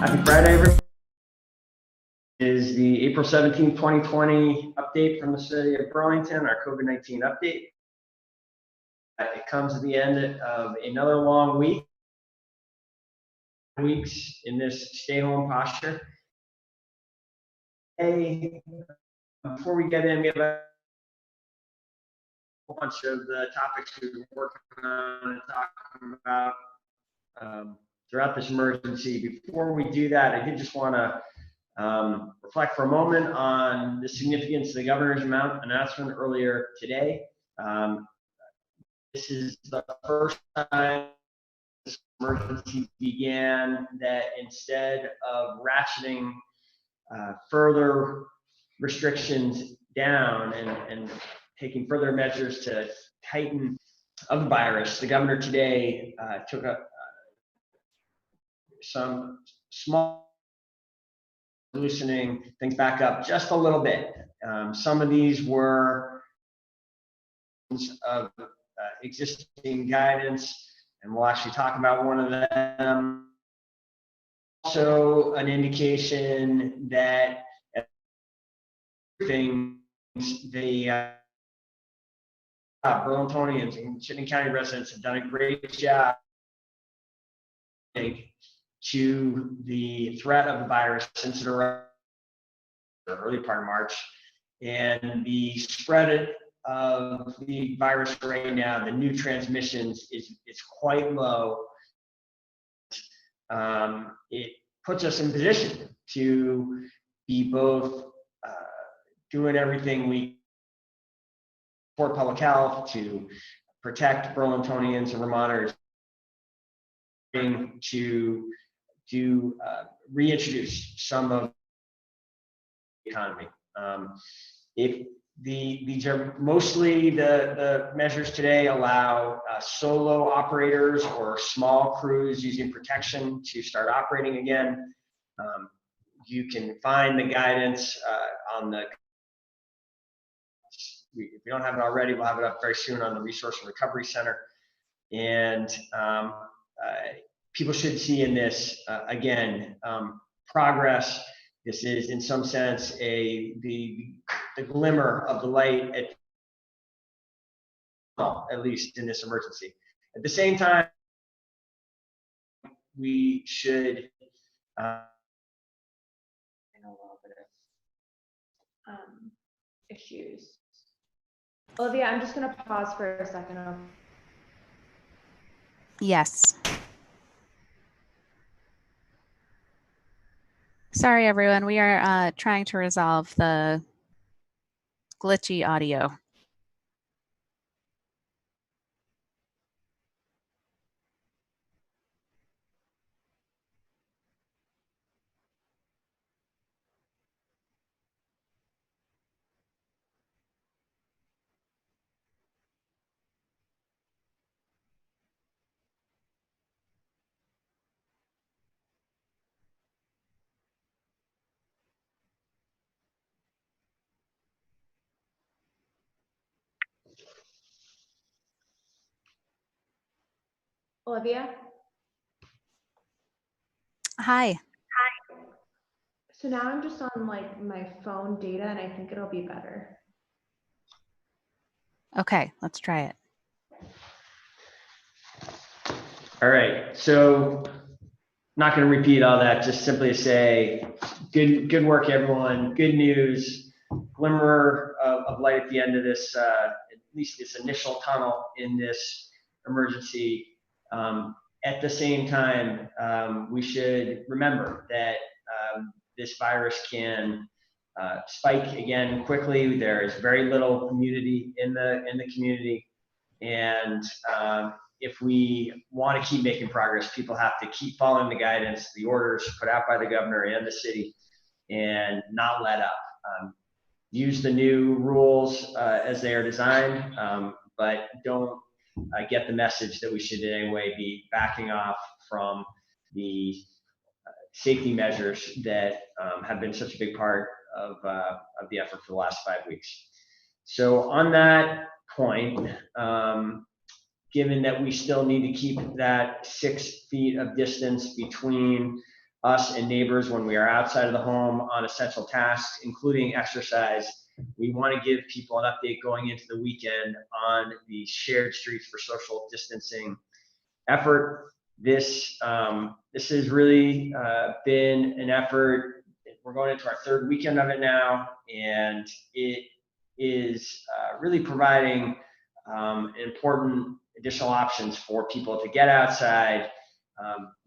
Happy Friday, everyone. Is the April 17th, 2020 update from the city of Burlington, our COVID-19 update. It comes at the end of another long weeks in this stay-home posture. Hey, before we get in, we have a whole bunch of the topics we've been working on and talking about throughout this emergency. Before we do that, I did just want to reflect for a moment on the significance of the governor's announcement earlier today. This is the first time this emergency began that instead of ratcheting further restrictions down and taking further measures to tighten of the virus, the governor today took up some small loosening things back up just a little bit. Some of these were of existing guidance, and we'll actually talk about one of them. Also, an indication that things the Burlingtonians and Chittenden County residents have done a great job to the threat of the virus since it arrived in the early part of March, and the spread of the virus right now, the new transmissions is quite low. It puts us in position to be both doing everything we for public health to protect Burlingtonians and Vermonters, to reintroduce some of the economy. If mostly the measures today allow solo operators or small crews using protection to start operating again. You can find the guidance on the, if we don't have it already, we'll have it up very soon on the Resource and Recovery Center. And people should see in this, again, progress. This is in some sense the the glimmer of the light at least in this emergency. At the same time, we should a little bit of issues. Olivia, I'm just going to pause for a second. Yes. Sorry, everyone. We are trying to resolve the glitchy audio. Olivia? Hi. So now I'm just on like my phone data and I think it'll be better. Okay, let's try it. All right, so not going to repeat all that, just simply to say good work, everyone. Good news, glimmer of light at the end of this, at least this initial tunnel in this emergency. At the same time, we should remember that this virus can spike again quickly. There is very little immunity in the community, and if we want to keep making progress, people have to keep following the guidance, the orders put out by the governor and the city, and not let up. Use the new rules as they are designed, but don't get the message that we should in any way be backing off from the safety measures that have been such a big part of the effort for the last 5 weeks. So on that point, given that we still need to keep that 6 feet of distance between us and neighbors when we are outside of the home on essential tasks, including exercise, we want to give people an update going into the weekend on the shared streets for social distancing effort. This has really been an effort. We're going into our 3rd weekend of it now, and it is really providing important additional options for people to get outside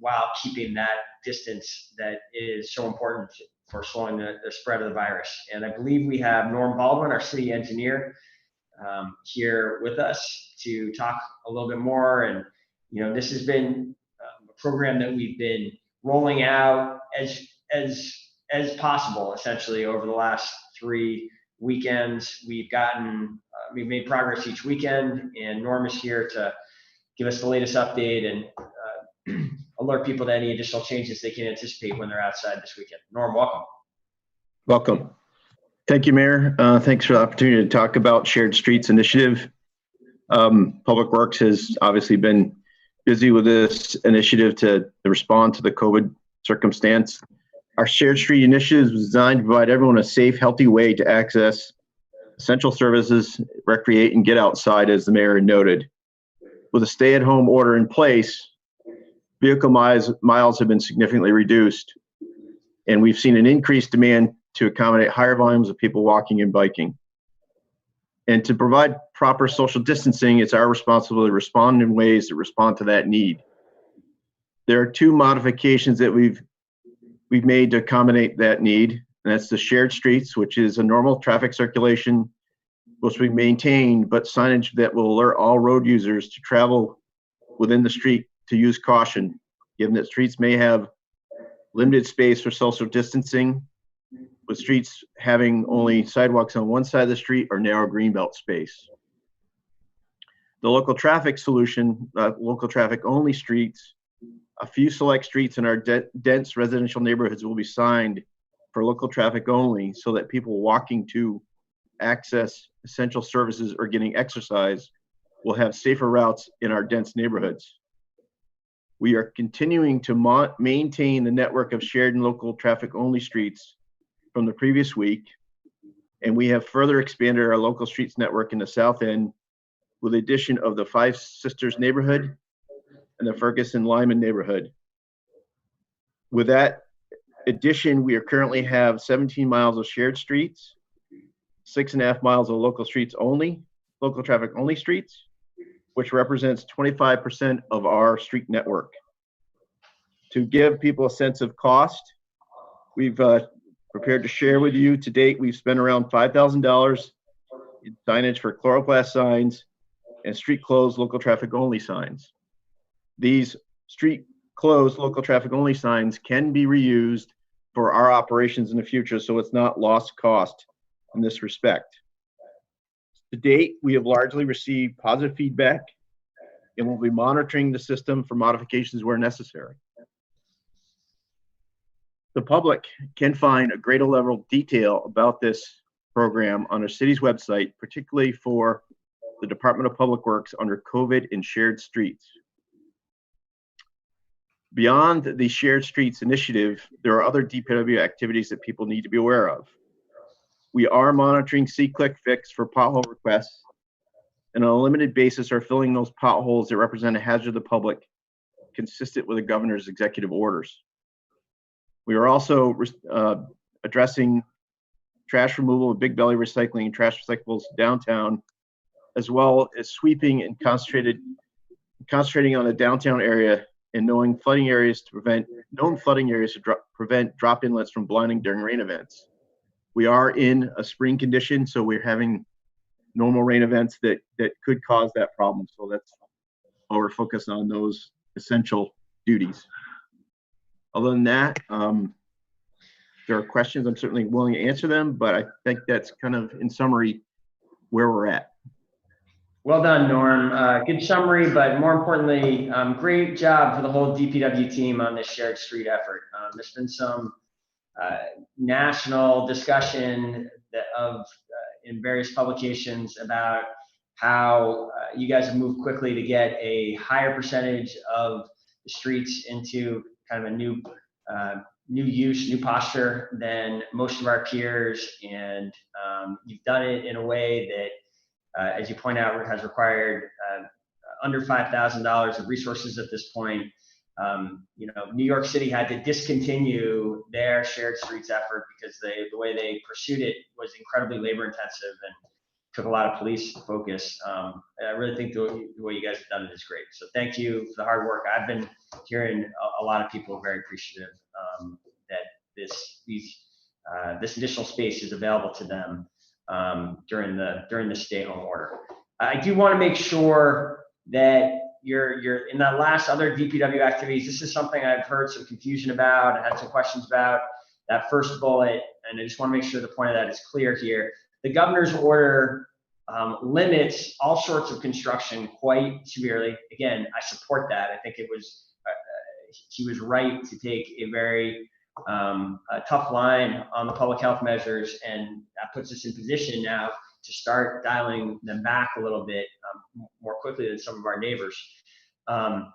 while keeping that distance that is so important for slowing the spread of the virus. And I believe we have Norm Baldwin, our city engineer, here with us to talk a little bit more. And this has been a program that we've been rolling out as possible, essentially, over the last 3 weekends. We've made progress each weekend, and Norm is here to give us the latest update and alert people to any additional changes they can anticipate when they're outside this weekend. Norm, welcome. Welcome. Thank you, Mayor. Thanks for the opportunity to talk about Shared Streets Initiative. Public Works has obviously been busy with this initiative to respond to the COVID circumstance. Our Shared Street Initiative is designed to provide everyone a safe, healthy way to access essential services, recreate, and get outside, as the Mayor noted. With a stay-at-home order in place, vehicle miles have been significantly reduced, and we've seen an increased demand to accommodate higher volumes of people walking and biking. And to provide proper social distancing, it's our responsibility to respond in ways that respond to that need. There are 2 modifications that we've made to accommodate that need, and that's the shared streets, which is a normal traffic circulation, which we maintain, but signage that will alert all road users to travel within the street to use caution, given that streets may have limited space for social distancing, with streets having only sidewalks on one side of the street or narrow greenbelt space. The local traffic solution, local traffic only streets, a few select streets in our dense residential neighborhoods will be signed for local traffic only, so that people walking to access essential services or getting exercise will have safer routes in our dense neighborhoods. We are continuing to maintain the network of shared and local traffic only streets from the previous week, And we have further expanded our local streets network in the south end with the addition of the Five Sisters neighborhood and the Ferguson Lyman neighborhood. With that addition, we currently have 17 miles of shared streets, 6.5 miles of local traffic only streets, which represents 25% of our street network. To give people a sense of cost, we've prepared to share with you. To date, we've spent around $5,000 in signage for chloroplast signs and street closed local traffic only signs. These street closed local traffic only signs can be reused for our operations in the future, so it's not lost cost in this respect. To date, we have largely received positive feedback and will be monitoring the system for modifications where necessary. The public can find a greater level of detail about this program on our city's website, particularly for the Department of Public Works under COVID and shared streets. Beyond the shared streets initiative, there are other DPW activities that people need to be aware of. We are monitoring see-click fix for pothole requests, and on a limited basis are filling those potholes that represent a hazard to the public, consistent with the governor's executive orders. We are also addressing trash removal of big belly recycling and trash recyclables downtown, as well as sweeping and concentrating on the downtown area and known flooding areas to prevent drop inlets from blinding during rain events. We are in a spring condition, so we're having normal rain events that could cause that problem. So that's why we're focused on those essential duties. Other than that, if there are questions, I'm certainly willing to answer them, but I think that's kind of, in summary, where we're at. Well done, Norm. Good summary, but more importantly, great job for the whole DPW team on this shared street effort. There's been some national discussion in various publications about how you guys have moved quickly to get a higher percentage of the streets into kind of a new posture than most of our peers, and you've done it in a way that, as you point out, has required under $5,000 of resources at this point. New York City had to discontinue their shared streets effort because the way they pursued it was incredibly labor intensive and took a lot of police focus. I really think the way you guys have done it is great. So thank you for the hard work. I've been hearing a lot of people very appreciative that this additional space is available to them during the stay-home order. I do want to make sure that you're in that last other DPW activities. This is something I've heard some confusion about. I had some questions about that first bullet, and I just want to make sure the point of that is clear here. The governor's order limits all sorts of construction quite severely. Again, I support that. I think he was right to take a very tough line on the public health measures, and that puts us in position now to start dialing them back a little bit more quickly than some of our neighbors. And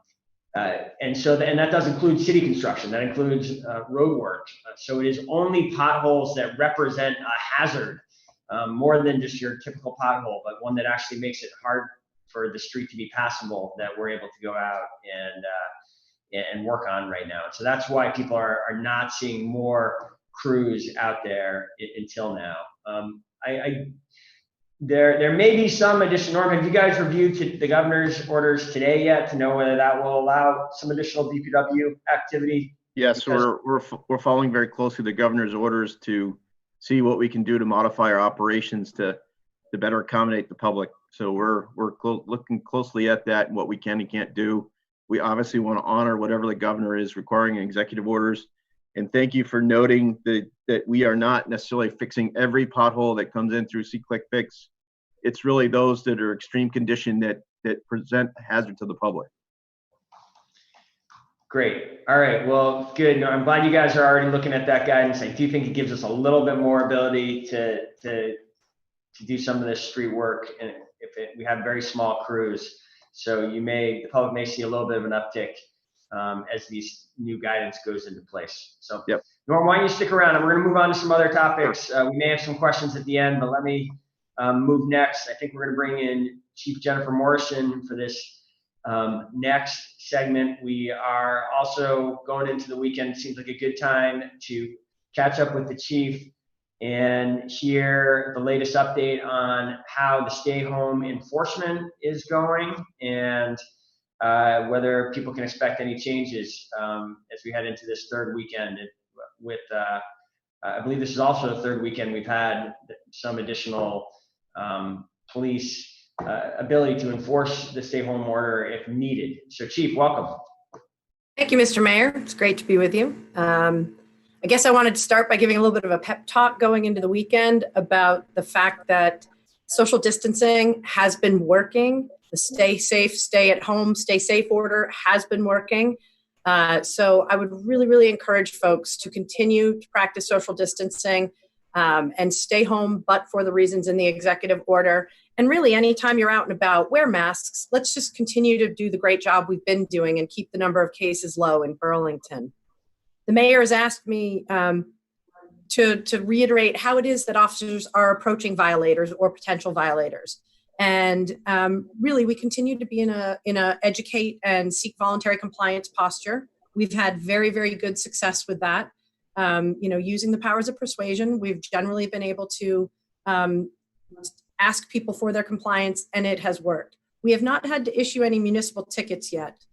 that does include city construction. That includes road work. So it is only potholes that represent a hazard, more than just your typical pothole, but one that actually makes it hard for the street to be passable, that we're able to go out and work on right now. So that's why people are not seeing more crews out there until now. There may be some additional. Norm, have you guys reviewed the governor's orders today yet to know whether that will allow some additional DPW activity? Yes, we're following very closely the governor's orders to see what we can do to modify our operations to better accommodate the public. So we're looking closely at that and what we can and can't do. We obviously want to honor whatever the governor is requiring in executive orders. And thank you for noting that we are not necessarily fixing every pothole that comes in through see-click fix. It's really those that are extreme condition that present a hazard to the public. Great. All right. Well, good. No, I'm glad you guys are already looking at that guidance. I do think it gives us a little bit more ability to do some of this street work, and we have very small crews. So the public may see a little bit of an uptick as these new guidance goes into place. So, yep. Norm, why don't you stick around, and we're going to move on to some other topics. We may have some questions at the end, but let me move next. I think we're going to bring in Chief Jennifer Morrison for this next segment. We are also going into the weekend. It seems like a good time to catch up with the chief and hear the latest update on how the stay home enforcement is going, and whether people can expect any changes as we head into this third weekend with I believe this is also the third weekend we've had some additional police ability to enforce the stay home order if needed. So Chief, welcome. Thank you, Mr. Mayor. It's great to be with you. I guess I wanted to start by giving a little bit of a pep talk going into the weekend about the fact that social distancing has been working. The stay safe, stay at home, stay safe order has been working. So I would really, really encourage folks to continue to practice social distancing and stay home, but for the reasons in the executive order. And really, anytime you're out and about, wear masks. Let's just continue to do the great job we've been doing and keep the number of cases low in Burlington. The mayor has asked me to reiterate how it is that officers are approaching violators or potential violators. And really, we continue to be in a educate and seek voluntary compliance posture. We've had very, very good success with that. Using the powers of persuasion, we've generally been able to ask people for their compliance, and it has worked. We have not had to issue any municipal tickets yet,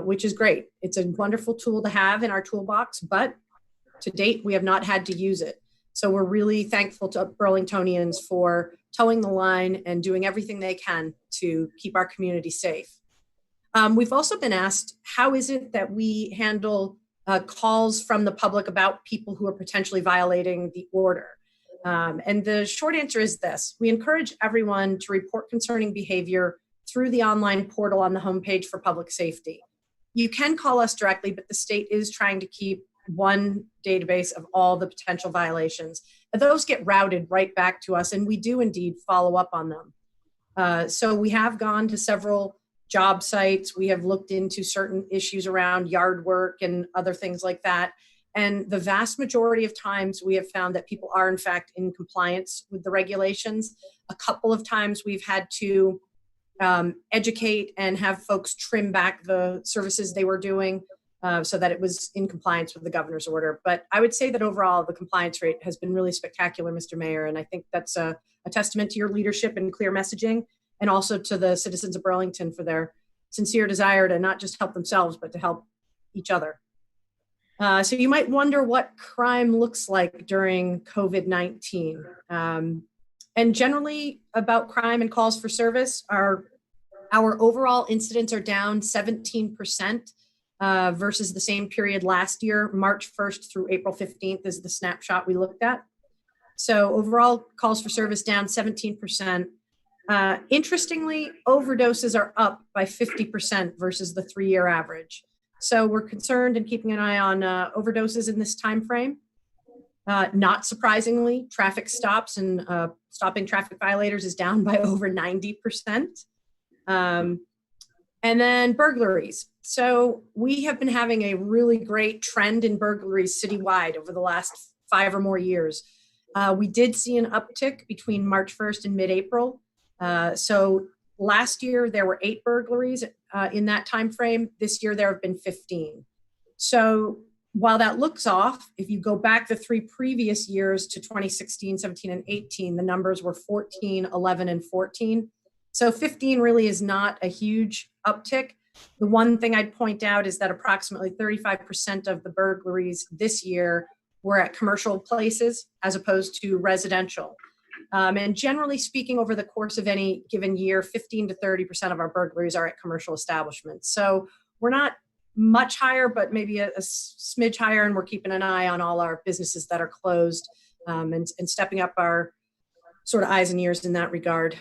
which is great. It's a wonderful tool to have in our toolbox, but to date, we have not had to use it. So we're really thankful to Burlingtonians for towing the line and doing everything they can to keep our community safe. We've also been asked, how is it that we handle calls from the public about people who are potentially violating the order? And the short answer is this: we encourage everyone to report concerning behavior through the online portal on the homepage for public safety. You can call us directly, but the state is trying to keep one database of all the potential violations. And those get routed right back to us, and we do indeed follow up on them. So we have gone to several job sites. We have looked into certain issues around yard work and other things like that. And the vast majority of times we have found that people are in fact in compliance with the regulations. A couple of times we've had to educate and have folks trim back the services they were doing so that it was in compliance with the governor's order. But I would say that overall the compliance rate has been really spectacular, Mr. Mayor. And I think that's a testament to your leadership and clear messaging, and also to the citizens of Burlington for their sincere desire to not just help themselves, but to help each other. So you might wonder what crime looks like during COVID-19. And generally about crime and calls for service, our overall incidents are down 17% versus the same period last year. March 1st through April 15th is the snapshot we looked at. So overall calls for service down 17%. Interestingly, overdoses are up by 50% versus the 3-year average. So we're concerned and keeping an eye on overdoses in this time frame. Not surprisingly, traffic stops and stopping traffic violators is down by over 90%. And then burglaries. So we have been having a really great trend in burglaries citywide over the last 5 or more years. We did see an uptick between March 1st and mid-April. So last year there were 8 burglaries in that time frame. This year there have been 15. So while that looks off, if you go back the 3 previous years to 2016, 17, and 18, the numbers were 14, 11, and 14. So 15 really is not a huge uptick. The one thing I'd point out is that approximately 35% of the burglaries this year were at commercial places as opposed to residential. And generally speaking, over the course of any given year, 15 to 30% of our burglaries are at commercial establishments. So we're not much higher, but maybe a smidge higher, and we're keeping an eye on all our businesses that are closed and stepping up our sort of eyes and ears in that regard.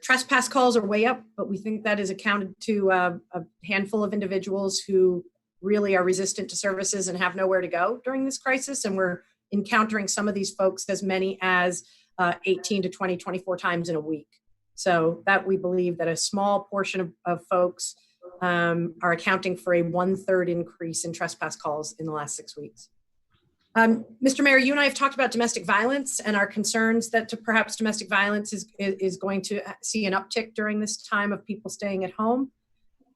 Trespass calls are way up, but we think that is accounted to a handful of individuals who really are resistant to services and have nowhere to go during this crisis. And we're encountering some of these folks as many as 18 to 20, 24 times in a week. So that we believe that a small portion of folks are accounting for a 1/3 increase in trespass calls in the last 6 weeks. Mr. Mayor, you and I have talked about domestic violence and our concerns that perhaps domestic violence is going to see an uptick during this time of people staying at home.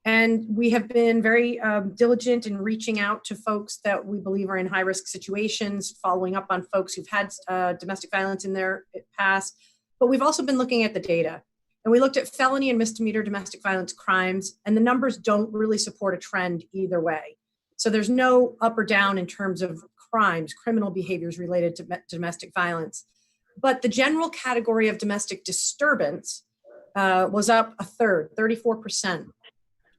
And we have been very diligent in reaching out to folks that we believe are in high-risk situations, following up on folks who've had domestic violence in their past. But we've also been looking at the data. And we looked at felony and misdemeanor domestic violence crimes, and the numbers don't really support a trend either way. So there's no up or down in terms of crimes, criminal behaviors related to domestic violence. But the general category of domestic disturbance was up a third, 34%,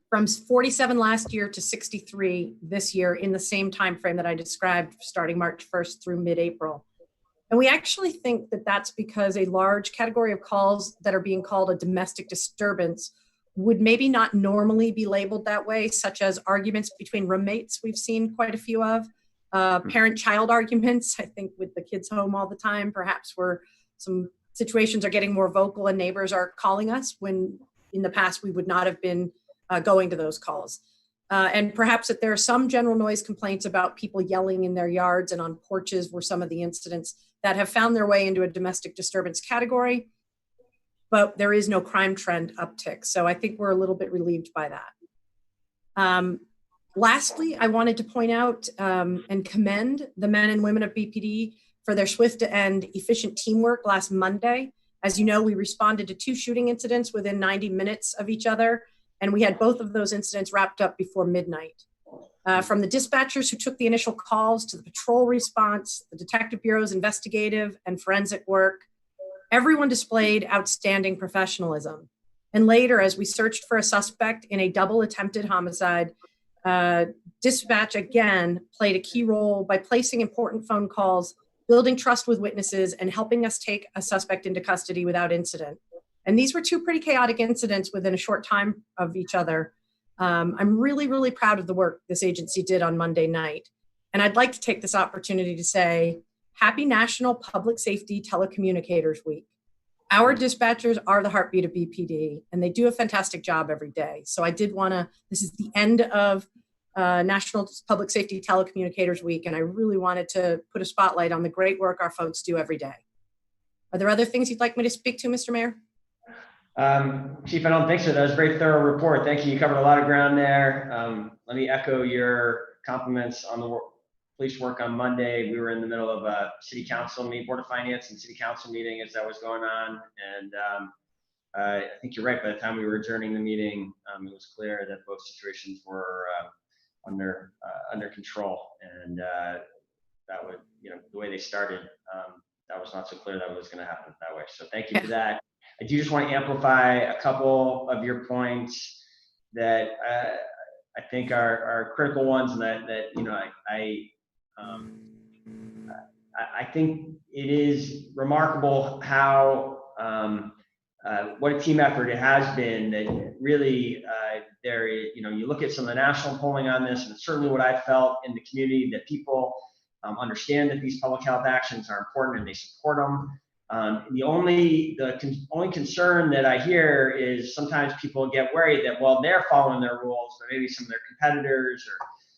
from 47 last year to 63 this year in the same time frame that I described, starting March 1st through mid-April. And we actually think that that's because a large category of calls that are being called a domestic disturbance would maybe not normally be labeled that way, such as arguments between roommates we've seen quite a few of, parent-child arguments, I think with the kids home all the time, perhaps where some situations are getting more vocal and neighbors are calling us when in the past we would not have been going to those calls. And perhaps that there are some general noise complaints about people yelling in their yards and on porches were some of the incidents that have found their way into a domestic disturbance category, but there is no crime trend uptick. So I think we're a little bit relieved by that. Lastly, I wanted to point out and commend the men and women of BPD for their swift and efficient teamwork last Monday. As you know, we responded to 2 shooting incidents within 90 minutes of each other, and we had both of those incidents wrapped up before midnight. From the dispatchers who took the initial calls to the patrol response, the Detective Bureau's investigative and forensic work, everyone displayed outstanding professionalism. And later, as we searched for a suspect in a double attempted homicide, dispatch again played a key role by placing important phone calls, building trust with witnesses, and helping us take a suspect into custody without incident. And these were 2 pretty chaotic incidents within a short time of each other. I'm really, really proud of the work this agency did on Monday night. And I'd like to take this opportunity to say, Happy National Public Safety Telecommunicators Week. Our dispatchers are the heartbeat of BPD, and they do a fantastic job every day. So I did want to, this is the end of National Public Safety Telecommunicators Week, and I really wanted to put a spotlight on the great work our folks do every day. Are there other things you'd like me to speak to, Mr. Mayor? Chief, I don't think so. That was a very thorough report. Thank you. You covered a lot of ground there. Let me echo your compliments on the police work on Monday. We were in the middle of a city council meeting, Board of Finance and city council meeting as that was going on. And I think you're right. By the time we were adjourning the meeting, it was clear that both situations were under control. And that would, the way they started, that was not so clear that it was going to happen that way. So thank you for that. I do just want to amplify a couple of your points that I think are critical ones, and that I think it is remarkable how what a team effort it has been. That really you look at some of the national polling on this, and it's certainly what I felt in the community, that people understand that these public health actions are important and they support them. The only concern that I hear is sometimes people get worried that, well, they're following their rules, but maybe some of their competitors or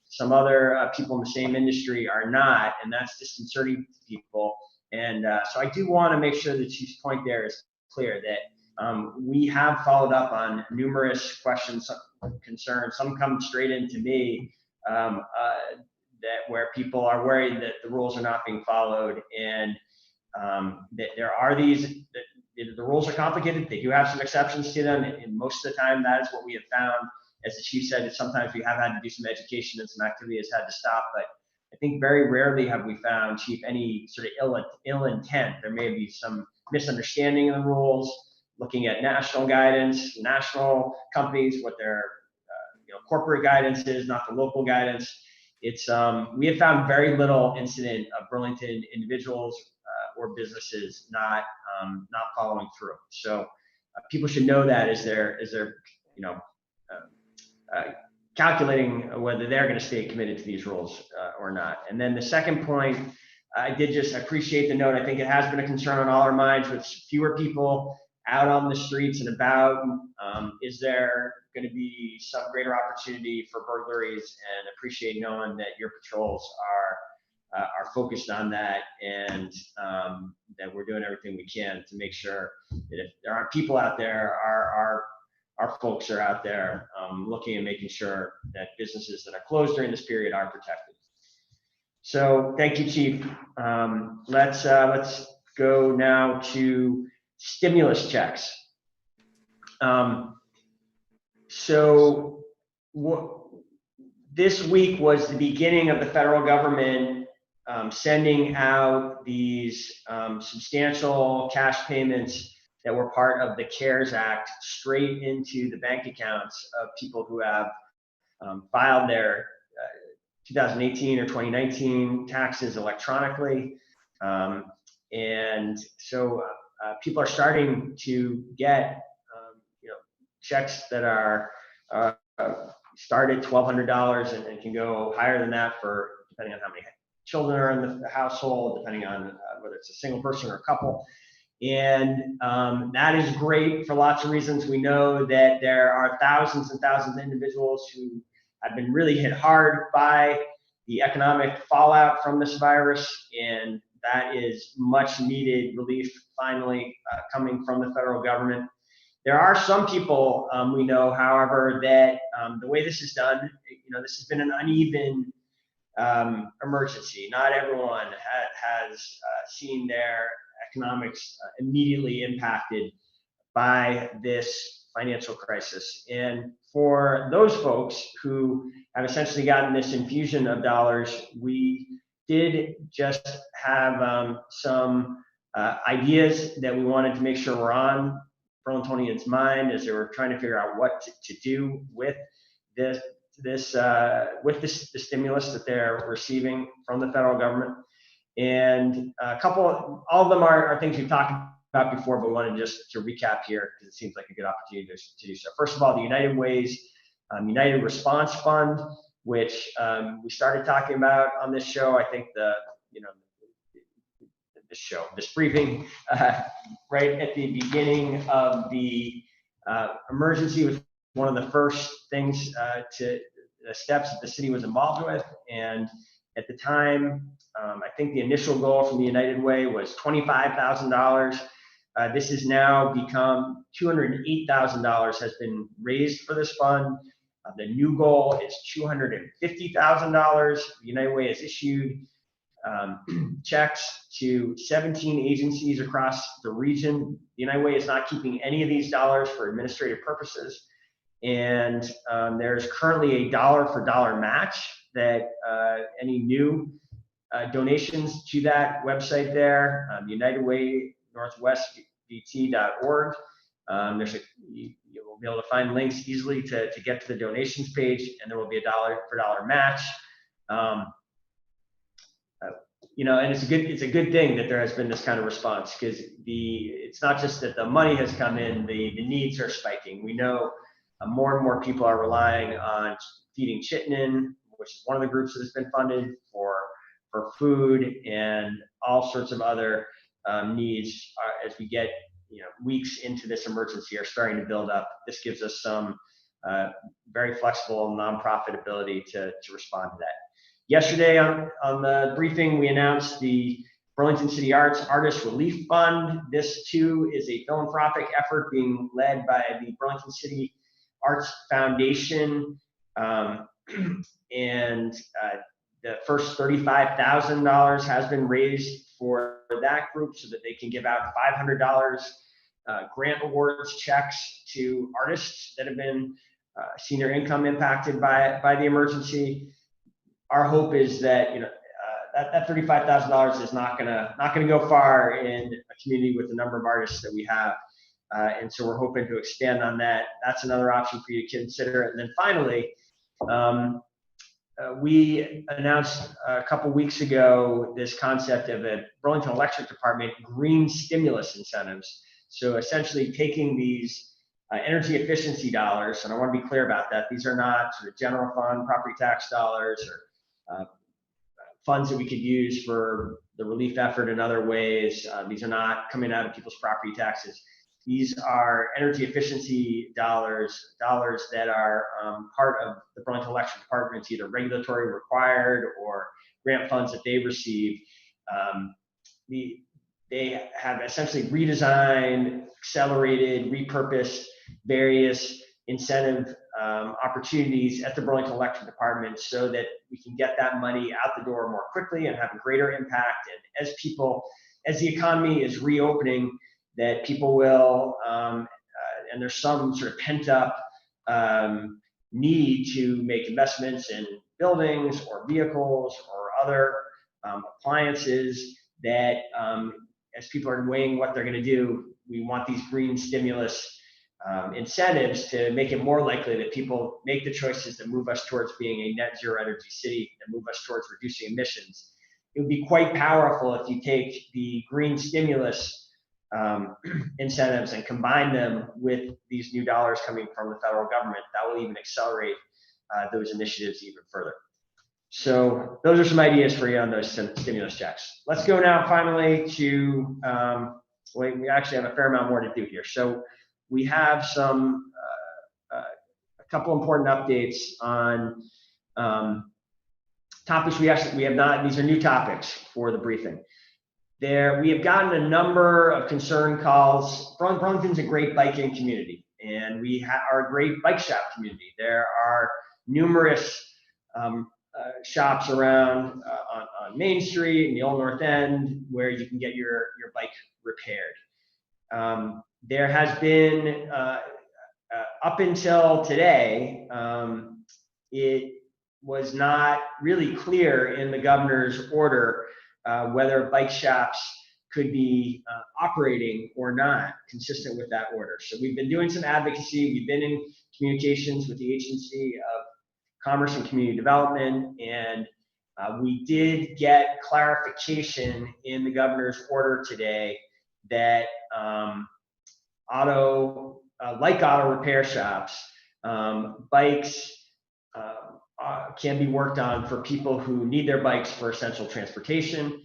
some other people in the same industry are not, and that's disconcerting to people. And so I do want to make sure that Chief's point there is clear, that we have followed up on numerous questions, concerns. Some come straight into me, that where people are worried that the rules are not being followed, and that there are the rules are complicated. They do have some exceptions to them, and most of the time that is what we have found. As the chief said, sometimes we have had to do some education and some activity has had to stop, but I think very rarely have we found, Chief, any sort of ill intent. There may be some misunderstanding of the rules, looking at national guidance, national companies, what their corporate guidance is, not the local guidance. It's we have found very little incident of Burlington individuals or businesses not following through. So people should know that as they're calculating whether they're going to stay committed to these rules or not. And then the second point, I appreciate the note. I think it has been a concern on all our minds with fewer people out on the streets and about. Is there going to be some greater opportunity for burglaries? And appreciate knowing that your patrols are focused on that, and that we're doing everything we can to make sure that if there aren't people out there, our folks are out there looking and making sure that businesses that are closed during this period are protected. So thank you, Chief. Let's go now to stimulus checks. This week was the beginning of the federal government sending out these substantial cash payments that were part of the CARES Act straight into the bank accounts of people who have filed their 2018 or 2019 taxes electronically. And so people are starting to get checks that are start at $1,200 and can go higher than that for depending on how many children are in the household, depending on whether it's a single person or a couple. And that is great for lots of reasons. We know that there are thousands and thousands of individuals who have been really hit hard by the economic fallout from this virus, and that is much needed relief finally coming from the federal government. There are some people we know, however, that the way this is done, this has been an uneven emergency. Not everyone has seen their economics immediately impacted by this financial crisis. And for those folks who have essentially gotten this infusion of dollars, we did just have some ideas that we wanted to make sure were on Burlingtonians' mind as they were trying to figure out what to do with the stimulus that they're receiving from the federal government. And all of them are things we've talked about before, but wanted just to recap here because it seems like a good opportunity to do so. First of all, the United Ways United Response Fund, which we started talking about on this show. I think this briefing right at the beginning of the emergency was one of the first things the steps that the city was involved with. And at the time, I think the initial goal from the United Way was $25,000. This has now become $208,000 has been raised for this fund. The new goal is $250,000. The United Way has issued checks to 17 agencies across the region. The United Way is not keeping any of these dollars for administrative purposes. And there's currently a dollar-for-dollar match that any new donations to that website there, United Way northwestvt.org. You'll be able to find links easily to get to the donations page, and there will be a dollar-for-dollar match. And it's a good thing that there has been this kind of response, because it's not just that the money has come in, the needs are spiking. We know more and more people are relying on feeding Chittenden, which is one of the groups that has been funded for food, and all sorts of other needs as we get weeks into this emergency are starting to build up. This gives us some very flexible nonprofit ability to respond to that. Yesterday on the briefing, we announced the Burlington City Arts Artist Relief Fund. This too is a philanthropic effort being led by the Burlington City Arts Foundation. And the first $35,000 has been raised for that group so that they can give out $500 grant awards checks to artists that have been seen their income impacted by the emergency. Our hope is that that $35,000 is not gonna go far in a community with the number of artists that we have, and so we're hoping to expand on that. That's another option for you to consider. And then finally, we announced a couple weeks ago this concept of a Burlington Electric Department green stimulus incentives. So essentially taking these energy efficiency dollars, and I want to be clear about that. These are not sort of general fund property tax dollars or funds that we could use for the relief effort in other ways. These are not coming out of people's property taxes. These are energy efficiency dollars that are part of the Burlington Electric Department's either regulatory required or grant funds that they receive. They have essentially redesigned, accelerated, repurposed various incentive opportunities at the Burlington Electric Department so that we can get that money out the door more quickly and have a greater impact. And as the economy is reopening, that people will, and there's some sort of pent up need to make investments in buildings or vehicles or other appliances that as people are weighing what they're going to do, we want these green stimulus incentives to make it more likely that people make the choices that move us towards being a net zero energy city, that move us towards reducing emissions. It would be quite powerful if you take the green stimulus incentives and combine them with these new dollars coming from the federal government. That will even accelerate those initiatives even further. So those are some ideas for you on those stimulus checks. Let's go now finally to, we actually have a fair amount more to do here. So we have a couple important updates on topics we have not, these are new topics for the briefing. We have gotten a number of concern calls. Burlington's a great biking community, and we are a great bike shop community. There are numerous shops around on Main Street and the Old North End where you can get your bike repaired. There has been, up until today, it was not really clear in the governor's order whether bike shops could be operating or not consistent with that order. So we've been doing some advocacy. We've been in communications with the Agency of Commerce and Community Development, and we did get clarification in the governor's order today that auto repair shops, bikes can be worked on for people who need their bikes for essential transportation.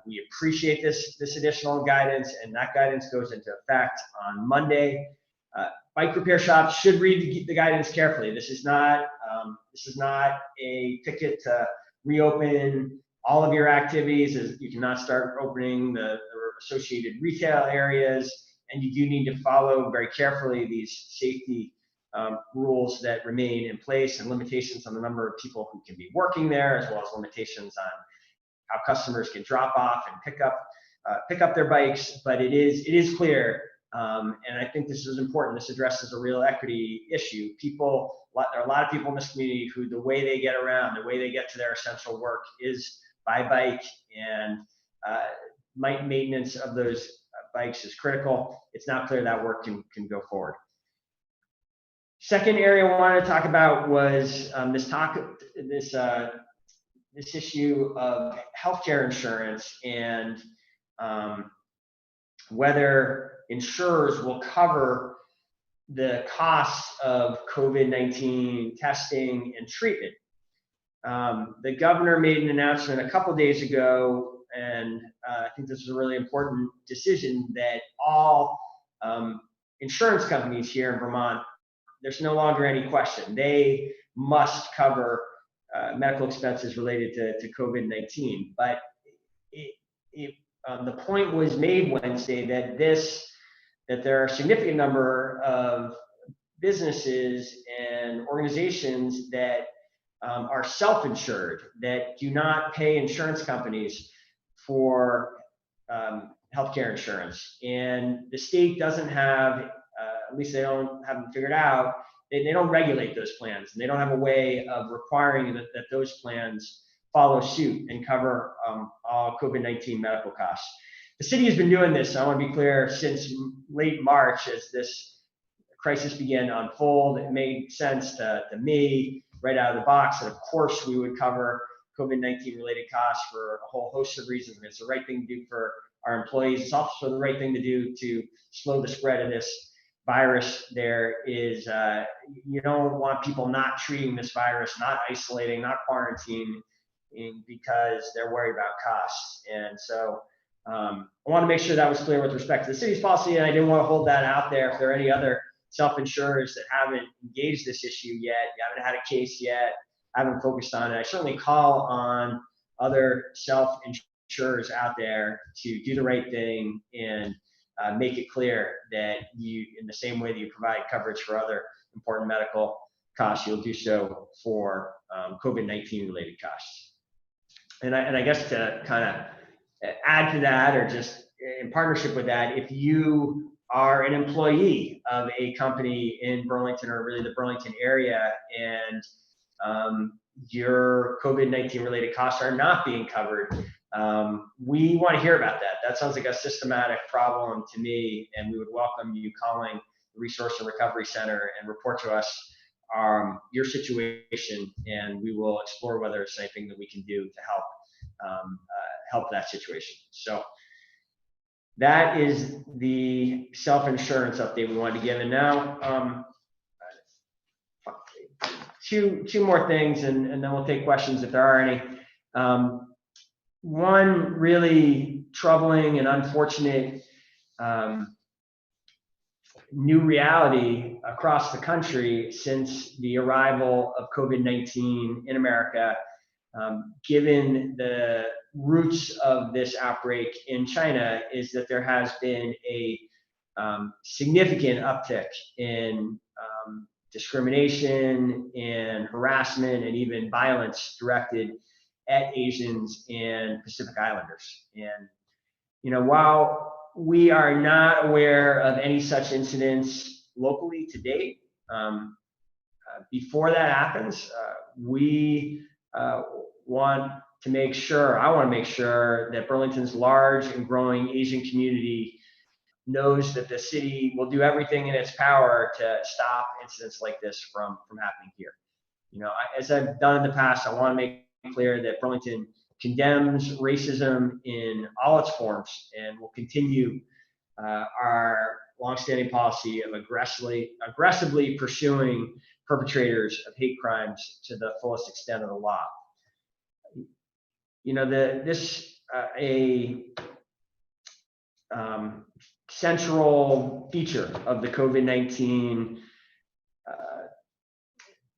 We appreciate this additional guidance, and that guidance goes into effect on Monday. Bike repair shops should read the guidance carefully. This is not a ticket to reopen all of your activities. You cannot start opening the associated retail areas, and you do need to follow very carefully these safety rules that remain in place and limitations on the number of people who can be working there, as well as limitations on how customers can drop off and pick up their bikes. But it is clear, and I think this is important. This addresses a real equity issue. There are a lot of people in this community who the way they get around, the way they get to their essential work is by bike, and maintenance of those bikes is critical. It's not clear that work can go forward. Second area I wanted to talk about was this issue of healthcare insurance and whether insurers will cover the costs of COVID-19 testing and treatment. The governor made an announcement a couple days ago, and I think this is a really important decision, that all insurance companies here in Vermont, there's no longer any question. They must cover medical expenses related to COVID-19. But the point was made Wednesday that there are a significant number of businesses and organizations that are self-insured, that do not pay insurance companies for healthcare insurance. And the state doesn't have, at least haven't figured out, they don't regulate those plans, and they don't have a way of requiring that those plans follow suit and cover all COVID-19 medical costs. The city has been doing this, I want to be clear, since late March as this crisis began to unfold. It made sense to me right out of the box that of course we would cover COVID-19 related costs for a whole host of reasons. It's the right thing to do for our employees. It's also the right thing to do to slow the spread of this virus. There is, you don't want people not treating this virus, not isolating, not quarantining because they're worried about costs. And so I want to make sure that was clear with respect to the city's policy, and I didn't want to hold that out there. If there are any other self-insurers that haven't engaged this issue yet, you haven't had a case yet, haven't focused on it, I certainly call on other self-insurers out there to do the right thing and make it clear that you, in the same way that you provide coverage for other important medical costs, you'll do so for COVID-19 related costs. And I guess to kind of add to that, or just in partnership with that, if you are an employee of a company in Burlington or really the Burlington area, and your COVID-19 related costs are not being covered, we want to hear about that. That sounds like a systematic problem to me, and we would welcome you calling the Resource and Recovery Center and report to us your situation, and we will explore whether there's anything that we can do to help that situation. So that is the self-insurance update we wanted to give. And now two more things, and then we'll take questions if there are any. One really troubling and unfortunate new reality across the country since the arrival of COVID-19 in America, given the roots of this outbreak in China, is that there has been a significant uptick in discrimination and harassment and even violence directed at Asians and Pacific Islanders. And, you know, while we are not aware of any such incidents locally to date, before that happens, we want to make sure, I want to make sure that Burlington's large and growing Asian community knows that the city will do everything in its power to stop incidents like this from happening here. You know, as I've done in the past, I want to make clear that Burlington condemns racism in all its forms and will continue our longstanding policy of aggressively pursuing perpetrators of hate crimes to the fullest extent of the law. You know, central feature of the COVID-19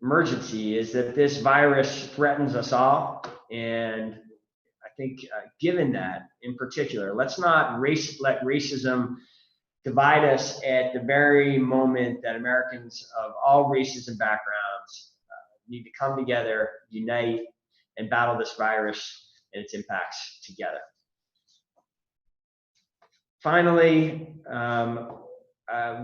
emergency is that this virus threatens us all. And I think given that in particular, let's not let racism divide us at the very moment that Americans of all races and backgrounds need to come together, unite, and battle this virus and its impacts together. Finally,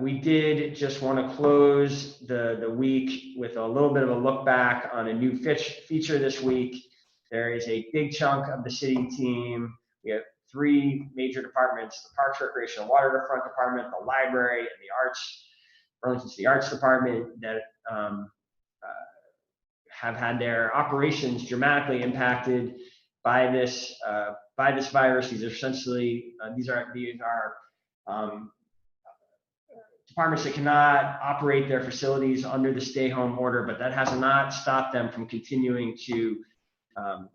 we did just want to close the week with a little bit of a look back on a new feature this week. There is a big chunk of the city team. We have three major departments: the Parks, Recreation, and Waterfront Department, the Library, and the Arts, Burlington City Arts Department, that have had their operations dramatically impacted by this virus. These are essentially these are departments that cannot operate their facilities under the stay-home order, but that has not stopped them from continuing to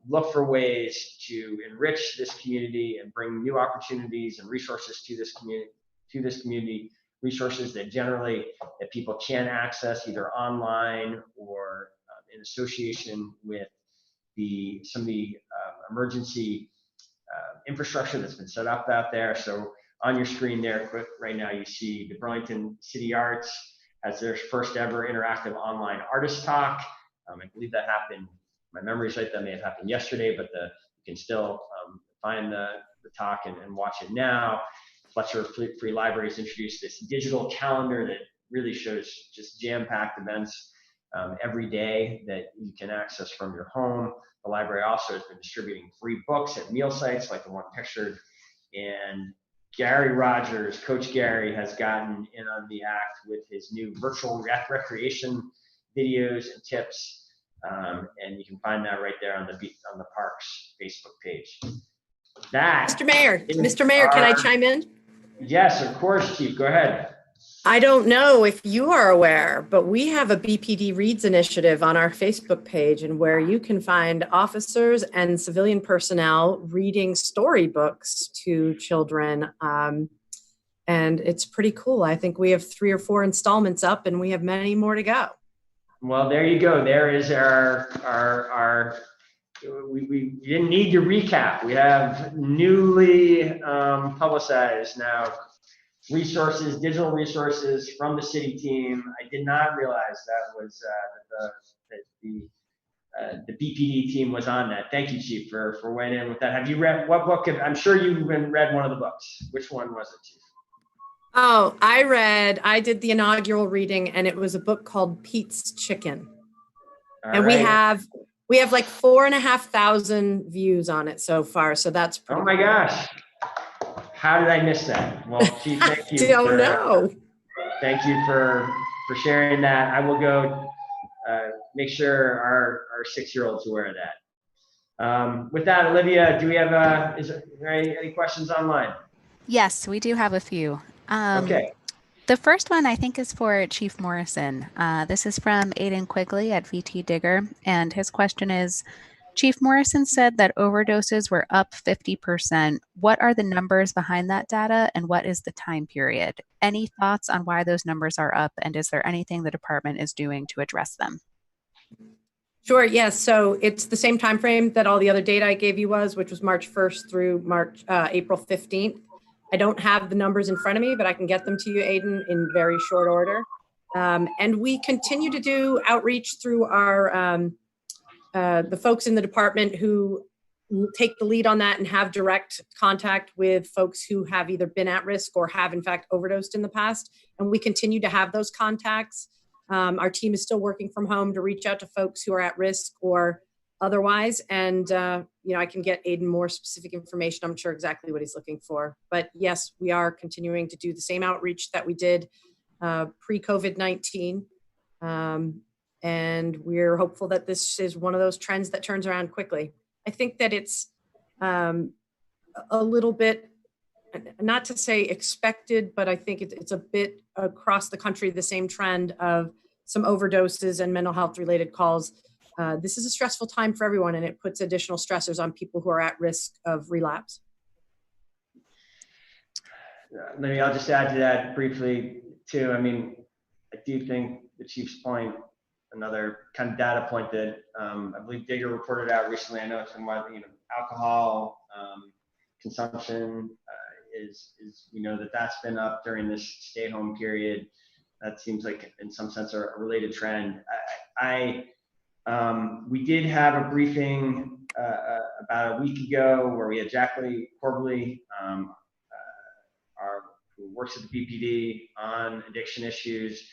look for ways to enrich this community and bring new opportunities and resources to this community, resources that people can access either online or in association with some of the emergency infrastructure that's been set up out there. So on your screen there, right now, you see the Burlington City Arts has their first ever interactive online artist talk. I believe that happened, my memory's right, that may have happened yesterday, but you can still find the talk and watch it now. Fletcher Free Library has introduced this digital calendar that really shows just jam-packed events every day that you can access from your home. The library also has been distributing free books at meal sites like the one pictured. And Gary Rogers, Coach Gary, has gotten in on the act with his new virtual recreation videos and tips. And you can find that right there on the Parks Facebook page. Mr. Mayor, can I chime in? Yes, of course, Chief. Go ahead. I don't know if you are aware, but we have a BPD Reads initiative on our Facebook page, and where you can find officers and civilian personnel reading storybooks to children. And it's pretty cool. I think we have 3 or 4 installments up, and we have many more to go. Well, there you go. There is our we didn't need to recap. We have newly publicized now resources, digital resources from the city team. I did not realize that was the BPD team was on that. Thank you, Chief, for weighing in with that. Have you read what book? I'm sure you've read one of the books. Which one was it, Chief? Oh, I did the inaugural reading, and it was a book called Pete's Chicken. All and right. we have like 4,500 views on it so far. So that's pretty Oh my cool. gosh. How did I miss that? Well, Chief, thank you. I don't know. Thank you for sharing that. I will go make sure our 6-year-old's aware of that. With that, Olivia, do we have is there any questions online? Yes, we do have a few. Okay. The first one I think is for Chief Morrison. This is from Aiden Quigley at VT Digger, and his question is, Chief Morrison said that overdoses were up 50%. What are the numbers behind that data, and what is the time period? Any thoughts on why those numbers are up, and is there anything the department is doing to address them? Sure, yes. So it's the same time frame that all the other data I gave you was, which was March 1st through April 15th. I don't have the numbers in front of me, but I can get them to you, Aiden, in very short order. And we continue to do outreach through our the folks in the department who take the lead on that and have direct contact with folks who have either been at risk or have in fact overdosed in the past. And we continue to have those contacts. Our team is still working from home to reach out to folks who are at risk or otherwise. And, I can get Aiden more specific information. I'm sure exactly what he's looking for. But yes, we are continuing to do the same outreach that we did pre-COVID-19. And we're hopeful that this is one of those trends that turns around quickly. I think that it's a little bit, not to say expected, but I think it's a bit across the country, the same trend of some overdoses and mental health related calls. This is a stressful time for everyone, and it puts additional stressors on people who are at risk of relapse. Maybe I'll just add to that briefly too. I mean, I do think the Chief's point, another kind of data point that I believe Digger reported out recently. I know it's from alcohol consumption is we know that's been up during this stay-home period. That seems like in some sense a related trend. We did have a briefing about a week ago where we had Jacqueline Corbally, who works at the BPD on addiction issues,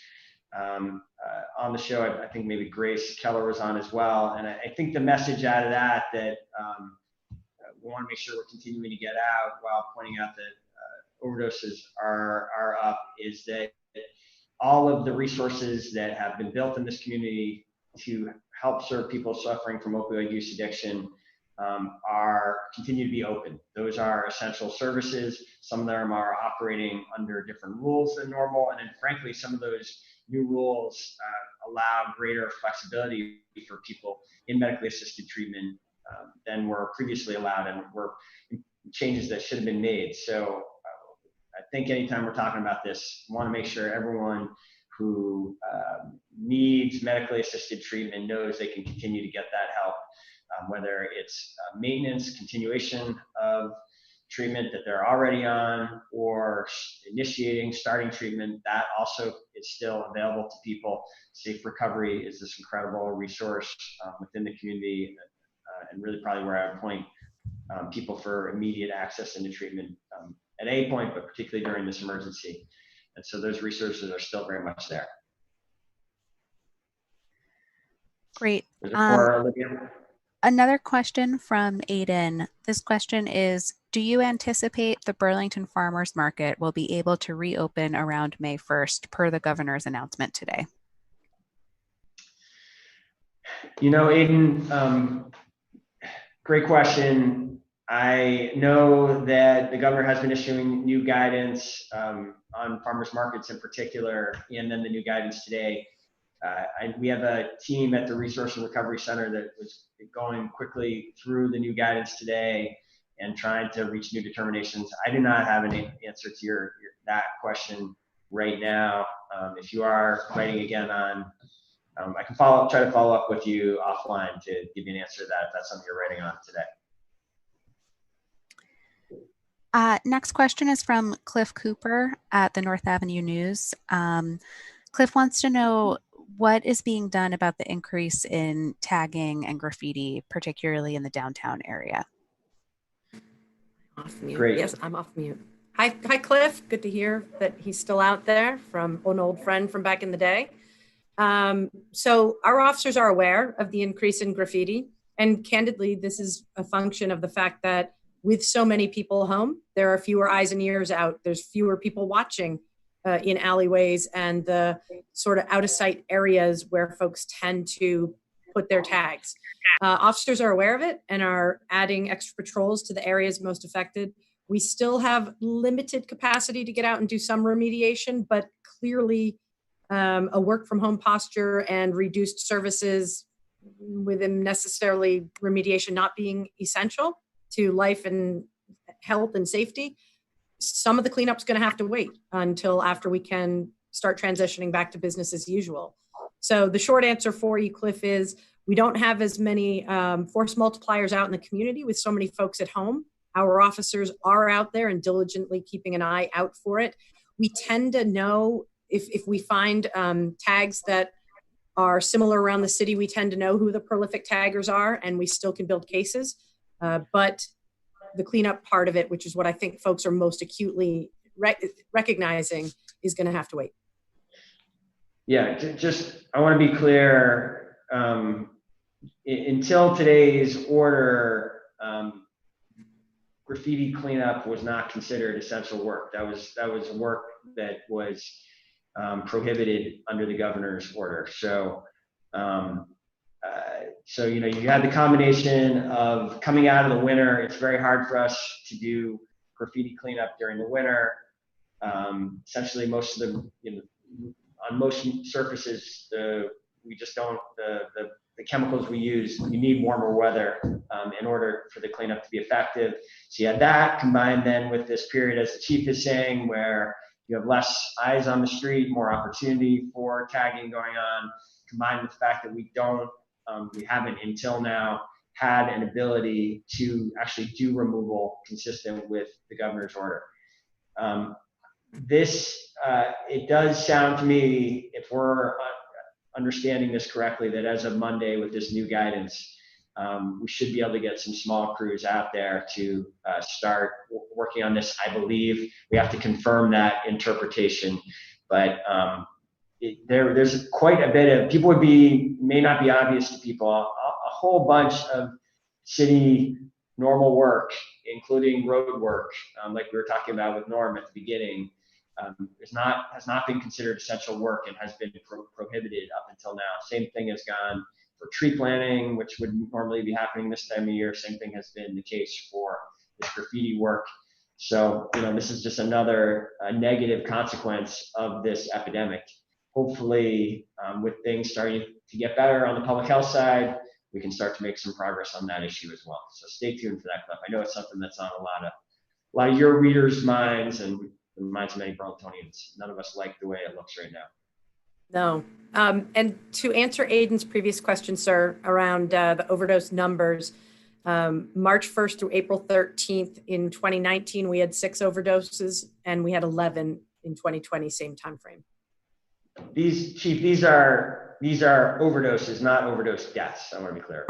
on the show. I think maybe Grace Keller was on as well. And I think the message out of that we want to make sure we're continuing to get out while pointing out that overdoses are up is that all of the resources that have been built in this community to help serve people suffering from opioid use addiction continue to be open. Those are essential services. Some of them are operating under different rules than normal. And then frankly, some of those new rules allow greater flexibility for people in medically assisted treatment than were previously allowed, and were changes that should have been made. So I think anytime we're talking about this, we want to make sure everyone who needs medically assisted treatment knows they can continue to get that help, whether it's maintenance, continuation of treatment that they're already on, or starting treatment. That also is still available to people. Safe Recovery is this incredible resource within the community, and really probably where I would point people for immediate access into treatment at any point, but particularly during this emergency. And so those resources are still very much there. Great. Olivia? Another question from Aiden. This question is, do you anticipate the Burlington Farmers Market will be able to reopen around May 1st per the governor's announcement today? Aiden, great question. I know that the governor has been issuing new guidance on farmers markets in particular, and then the new guidance today. We have a team at the Resource and Recovery Center that was going quickly through the new guidance today and trying to reach new determinations. I do not have an answer to that question right now. If you are writing again on, I can try to follow up with you offline to give you an answer to that if that's something you're writing on today. Next question is from Cliff Cooper at the North Avenue News. Cliff wants to know what is being done about the increase in tagging and graffiti, particularly in the downtown area. Off mute. Great. Yes, I'm off mute. Hi, Cliff. Good to hear that he's still out there, from an old friend from back in the day. So our officers are aware of the increase in graffiti, and candidly, this is a function of the fact that with so many people home, there are fewer eyes and ears out. There's fewer people watching in alleyways and the sort of out of sight areas where folks tend to put their tags. Officers are aware of it and are adding extra patrols to the areas most affected. We still have limited capacity to get out and do some remediation, but clearly a work from home posture and reduced services within necessarily remediation not being essential to life and health and safety, some of the cleanup's going to have to wait until after we can start transitioning back to business as usual. So the short answer for you, Cliff, is we don't have as many force multipliers out in the community with so many folks at home. Our officers are out there and diligently keeping an eye out for it. We tend to know if we find tags that are similar around the city, we tend to know who the prolific taggers are, and we still can build cases. But the cleanup part of it, which is what I think folks are most acutely recognizing, is going to have to wait. Yeah, I want to be clear. Until today's order, graffiti cleanup was not considered essential work. That was work that was prohibited under the governor's order. So, you had the combination of coming out of the winter. It's very hard for us to do graffiti cleanup during the winter. Essentially, most of on most surfaces, we just don't, the chemicals we use, you need warmer weather in order for the cleanup to be effective. So you had that combined then with this period, as the chief is saying, where you have less eyes on the street, more opportunity for tagging going on, combined with the fact that we haven't until now had an ability to actually do removal consistent with the governor's order. It does sound to me, if we're understanding this correctly, that as of Monday with this new guidance, we should be able to get some small crews out there to start working on this. I believe we have to confirm that interpretation, but there's quite a bit of, may not be obvious to people, a whole bunch of city normal work, including road work, like we were talking about with Norm at the beginning, has not been considered essential work and has been prohibited up until now. Same thing has gone for tree planting, which would normally be happening this time of year. Same thing has been the case for this graffiti work. So, this is just another negative consequence of this epidemic. Hopefully, with things starting to get better on the public health side, we can start to make some progress on that issue as well. So stay tuned for that, Cliff. I know it's something that's on a lot of your readers' minds and the minds of many Burlingtonians. None of us like the way it looks right now. No. And to answer Aiden's previous question, sir, around the overdose numbers, March 1st through April 13th in 2019, we had 6 overdoses, and we had 11 in 2020, same time frame. These are overdoses, not overdose deaths. I want to be clear.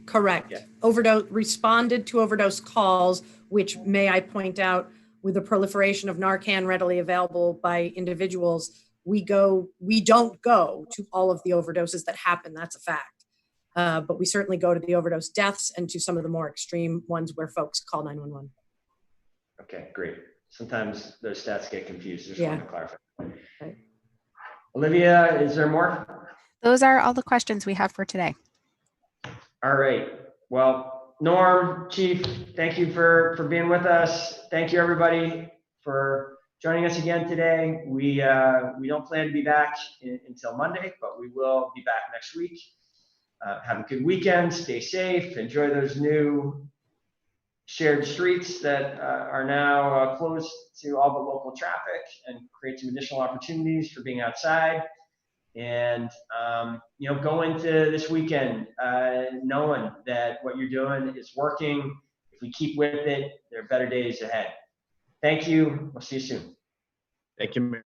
Correct. Yeah. Responded to overdose calls, which, may I point out, with the proliferation of Narcan readily available by individuals, we don't go to all of the overdoses that happen. That's a fact. But we certainly go to the overdose deaths and to some of the more extreme ones where folks call 911. Okay, great. Sometimes those stats get confused. Just Yeah. wanted to clarify. Right. Olivia, is there more? Those are all the questions we have for today. All right. Well, Norm, Chief, thank you for being with us. Thank you, everybody, for joining us again today. We don't plan to be back until Monday, but we will be back next week. Have a good weekend. Stay safe. Enjoy those new shared streets that are now closed to all the local traffic, and create some additional opportunities for being outside. And go into this weekend knowing that what you're doing is working. If we keep with it, there are better days ahead. Thank you. We'll see you soon. Thank you, Mayor.